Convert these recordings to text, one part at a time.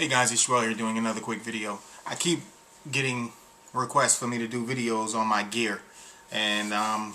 Hey guys, it's Schwell here doing another quick video. I keep getting requests for me to do videos on my gear, and I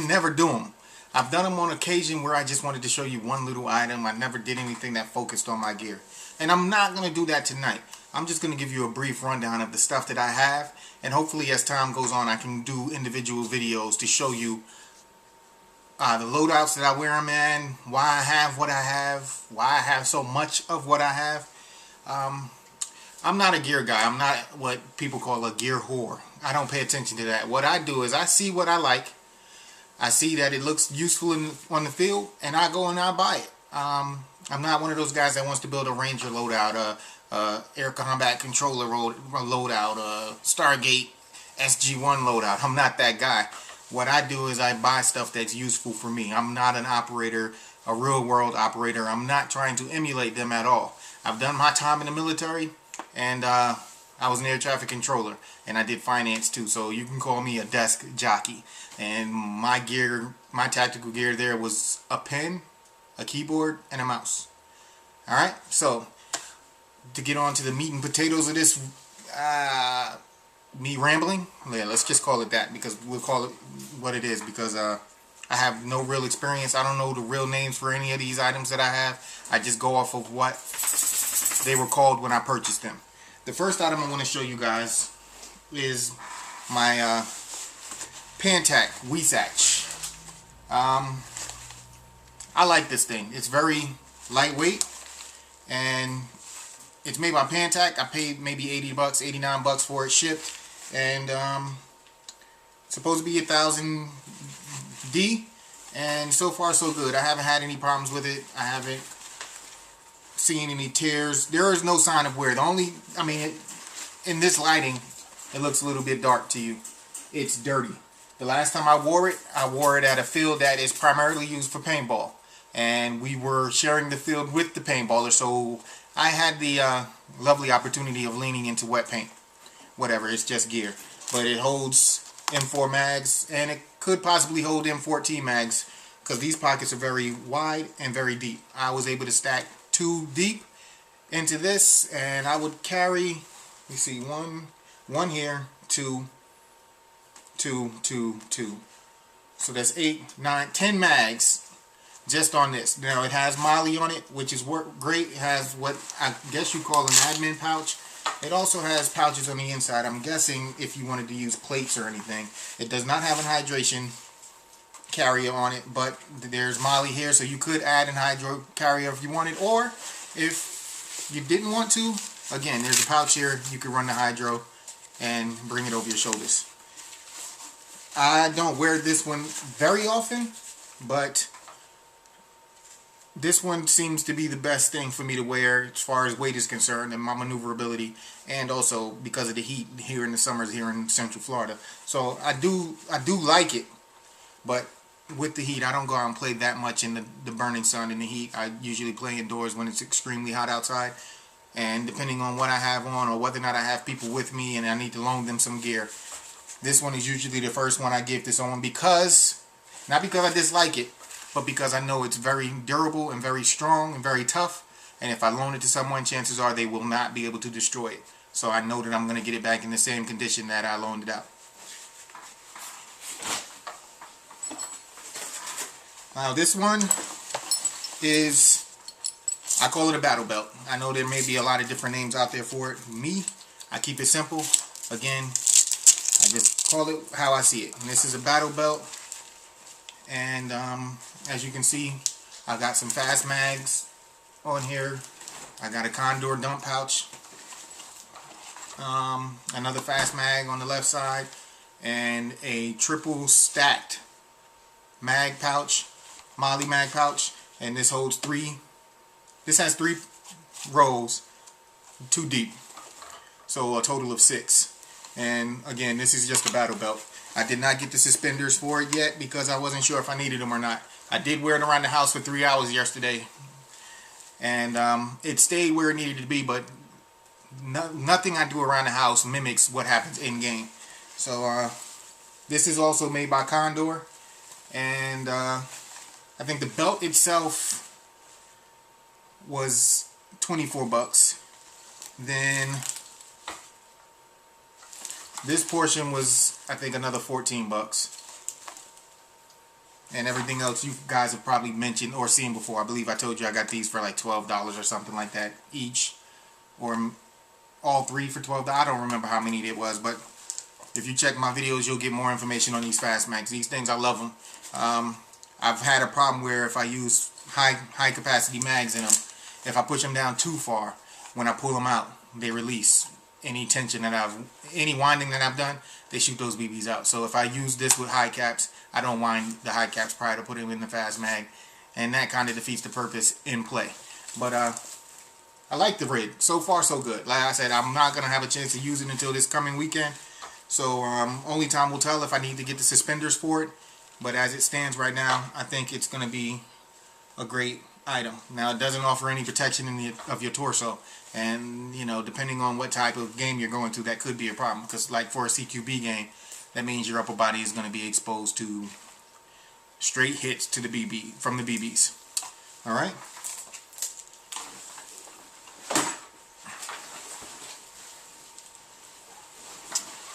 never do them. I've done them on occasion where I just wanted to show you one little item. I never did anything that focused on my gear. And I'm not going to do that tonight. I'm just going to give you a brief rundown of the stuff that I have, and hopefully as time goes on I can do individual videos to show you the loadouts that I wear them in, why I have what I have, why I have so much of what I have. I'm not a gear guy. I'm not what people call a gear whore. I don't pay attention to that. What I do is I see what I like. I see that it looks useful on the field, and I go and I buy it. I'm not one of those guys that wants to build a Ranger loadout, Air Combat Controller loadout, Stargate SG-1 loadout. I'm not that guy. What I do is I buy stuff that's useful for me. I'm not an operator, a real world operator. I'm not trying to emulate them at all. I've done my time in the military, and I was an air traffic controller, and I did finance too, so you can call me a desk jockey. And my gear, my tactical gear there was a pen, a keyboard, and a mouse. Alright, so to get on to the meat and potatoes of this me rambling, yeah, let's just call it that, because we'll call it what it is, because I have no real experience. I don't know the real names for any of these items that I have. I just go off of what they were called when I purchased them. The first item I want to show you guys is my Pantac Weesatch. I like this thing. It's very lightweight, and it's made by Pantac. I paid maybe $80, $89 for it shipped, and it's supposed to be 1000 D, and so far so good. I haven't had any problems with it. I haven't seen any tears. There is no sign of wear. The only, in this lighting, it looks a little bit dark to you. It's dirty. The last time I wore it at a field that is primarily used for paintball, and we were sharing the field with the paintballer, so I had the lovely opportunity of leaning into wet paint. Whatever, it's just gear. But it holds M4 mags, and it could possibly hold M14 mags, because these pockets are very wide and very deep. I was able to stack 2 deep into this, and I would carry, you see, one here, two. So that's 8, 9, 10 mags just on this. Now it has Molly on it, which is great. It has what I guess you call an admin pouch. It also has pouches on the inside. I'm guessing if you wanted to use plates or anything. It does not have an hydration carrier on it, but there's Molly here, so you could add an hydro carrier if you wanted, or if you didn't want to, again, there's a pouch here. You could run the hydro and bring it over your shoulders. I don't wear this one very often, but this one seems to be the best thing for me to wear as far as weight is concerned and my maneuverability, and also because of the heat here in the summers here in Central Florida. So I do like it, but with the heat, I don't go out and play that much in the burning sun and the heat. I usually play indoors when it's extremely hot outside, and depending on what I have on or whether or not I have people with me and I need to loan them some gear, this one is usually the first one I give to someone, because, not because I dislike it, but because I know it's very durable and very strong and very tough, and if I loan it to someone, chances are they will not be able to destroy it. So I know that I'm going to get it back in the same condition that I loaned it out. Now this one is, I call it a battle belt. I know there may be a lot of different names out there for it. Me, I keep it simple. Again, I just call it how I see it. And this is a battle belt, and as you can see, I got some fast mags on here. I got a Condor dump pouch, another fast mag on the left side, and a triple stacked mag pouch, Molly mag pouch, and this holds 3. This has 3 rows, 2 deep, so a total of 6. And again, this is just a battle belt. I did not get the suspenders for it yet because I wasn't sure if I needed them or not. I did wear it around the house for 3 hours yesterday, and it stayed where it needed to be, but nothing I do around the house mimics what happens in game. So this is also made by Condor, and I think the belt itself was 24 bucks. Then this portion was, I think, another 14 bucks. And everything else you guys have probably mentioned or seen before. I believe I told you I got these for like $12 or something like that each. Or all three for $12. I don't remember how many it was, but if you check my videos, you'll get more information on these fast mags. These things, I love them. I've had a problem where if I use high capacity mags in them, if I push them down too far, when I pull them out, they release any tension that any winding that I've done, they shoot those BBs out. So if I use this with high caps, I don't wind the high caps prior to putting them in the fast mag, and that kind of defeats the purpose in play. But I like the rig. So far, so good. Like I said, I'm not going to have a chance to use it until this coming weekend. So only time will tell if I need to get the suspenders for it. But as it stands right now, I think it's going to be a great item. Now, it doesn't offer any protection of your torso. And, you know, depending on what type of game you're going through, that could be a problem. Because like for a CQB game, that means your upper body is going to be exposed to straight hits to the from the BBs. Alright?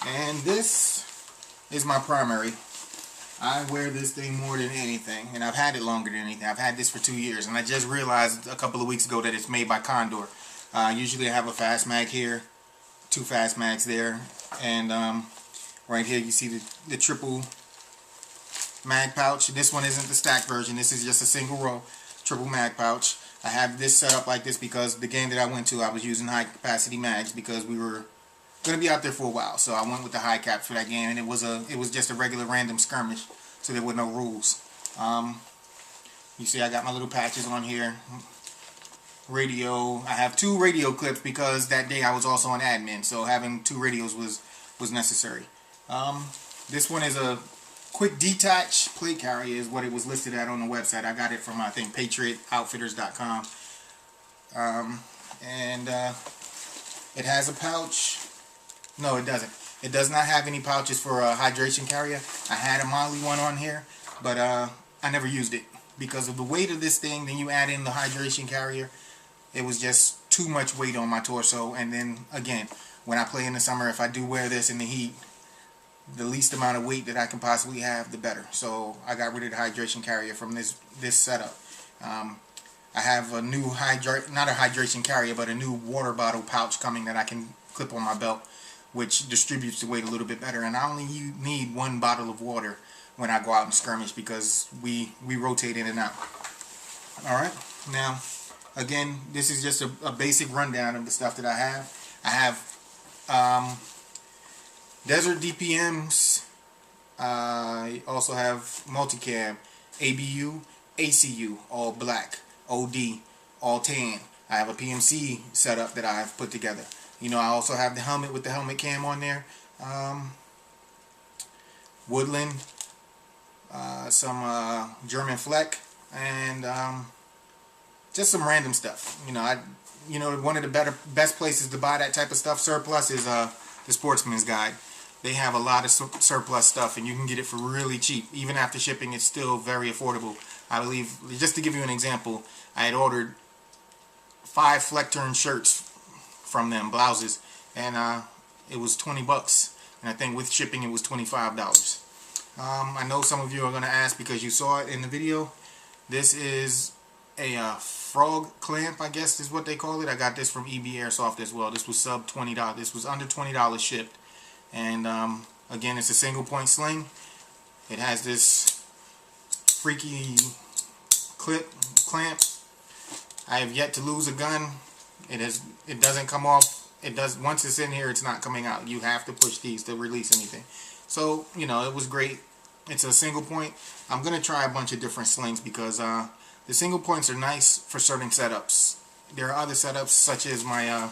And this is my primary. I wear this thing more than anything, and I've had it longer than anything. I've had this for 2 years, and I just realized a couple of weeks ago that it's made by Condor. Usually I have a fast mag here, 2 fast mags there, and right here you see the triple mag pouch. This one isn't the stack version. This is just a single row triple mag pouch. I have this set up like this because the game that I went to, I was using high capacity mags because we were going to be out there for a while. So I went with the high cap for that game, and it was just a regular random skirmish, so there were no rules. You see I got my little patches on here. Radio, I have 2 radio clips because that day I was also on admin, so having 2 radios was necessary. This one is a quick detach plate carrier is what it was listed at on the website. I got it from, I think, patriotoutfitters.com. And it has a pouch. No, it doesn't. It does not have any pouches for a hydration carrier. I had a Molly one on here, but I never used it because of the weight of this thing. Then you add in the hydration carrier, it was just too much weight on my torso. And then again, when I play in the summer, if I do wear this in the heat, the least amount of weight that I can possibly have, the better. So I got rid of the hydration carrier from this setup. I have a new not a hydration carrier, but a new water bottle pouch coming that I can clip on my belt, which distributes the weight a little bit better. And I only need 1 bottle of water when I go out and skirmish because we rotate in and out. Alright, now again, this is just a basic rundown of the stuff that I have. I have Desert DPMs. I also have multicam, ABU, ACU, all black, OD, all tan. I have a PMC setup that I've put together. You know, I also have the helmet with the helmet cam on there. Woodland, some German Fleck, and just some random stuff. You know, one of the best places to buy that type of stuff, surplus, is the Sportsman's Guide. They have a lot of surplus stuff, and you can get it for really cheap. Even after shipping, it's still very affordable. I believe, just to give you an example, I had ordered 5 Fleck Turn shirts from them, blouses, and it was 20 bucks, and I think with shipping it was $25. I know some of you are going to ask because you saw it in the video. This is a frog clamp, I guess is what they call it. I got this from EB Airsoft as well. This was sub $20. This was under $20 shipped, and again, it's a single point sling. It has this freaky clamp. I have yet to lose a gun. It doesn't come off. Once it's in here, it's not coming out. You have to push these to release anything. So, you know, it was great. It's a single point. I'm gonna try a bunch of different slings because the single points are nice for certain setups. There are other setups such as my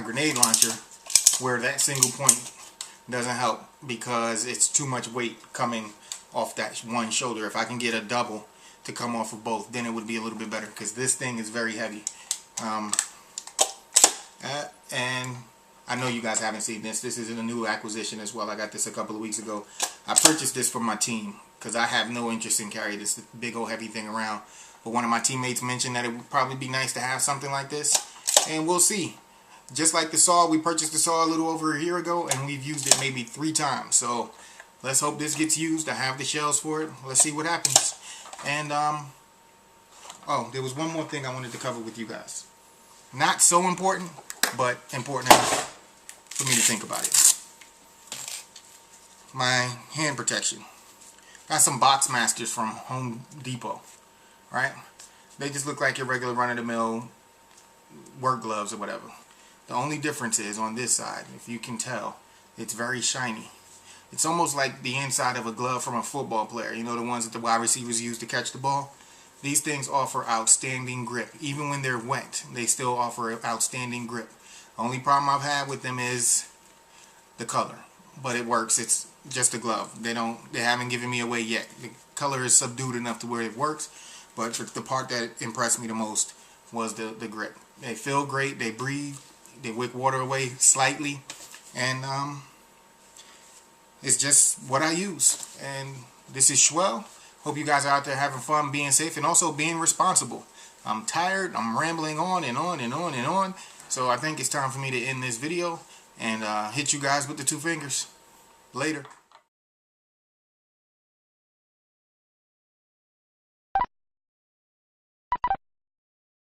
grenade launcher, where that single point doesn't help because it's too much weight coming off that one shoulder. If I can get a double to come off of both, then it would be a little bit better because this thing is very heavy. And I know you guys haven't seen this. This is a new acquisition as well. I got this a couple of weeks ago. I purchased this for my team because I have no interest in carrying this big old heavy thing around. But one of my teammates mentioned that it would probably be nice to have something like this. And we'll see. Just like the saw, we purchased the saw a little over a year ago and we've used it maybe 3 times. So let's hope this gets used. I have the shells for it. Let's see what happens. And oh, there was one more thing I wanted to cover with you guys. Not so important, but important enough for me to think about it. My hand protection. Got some Box Masters from Home Depot, right? They just look like your regular run-of-the-mill work gloves or whatever. The only difference is on this side, if you can tell, it's very shiny. It's almost like the inside of a glove from a football player. You know, the ones that the wide receivers use to catch the ball? These things offer outstanding grip. Even when they're wet, they still offer outstanding grip. The only problem I've had with them is the color. But it works. It's just a glove. They haven't given me away yet. The color is subdued enough to where it works. But the part that impressed me the most was the grip. They feel great. They breathe. They wick water away slightly. And it's just what I use. And this is Schwell. Hope you guys are out there having fun, being safe, and also being responsible. I'm tired. I'm rambling on and on and on and on. So I think it's time for me to end this video and hit you guys with the 2 fingers. Later.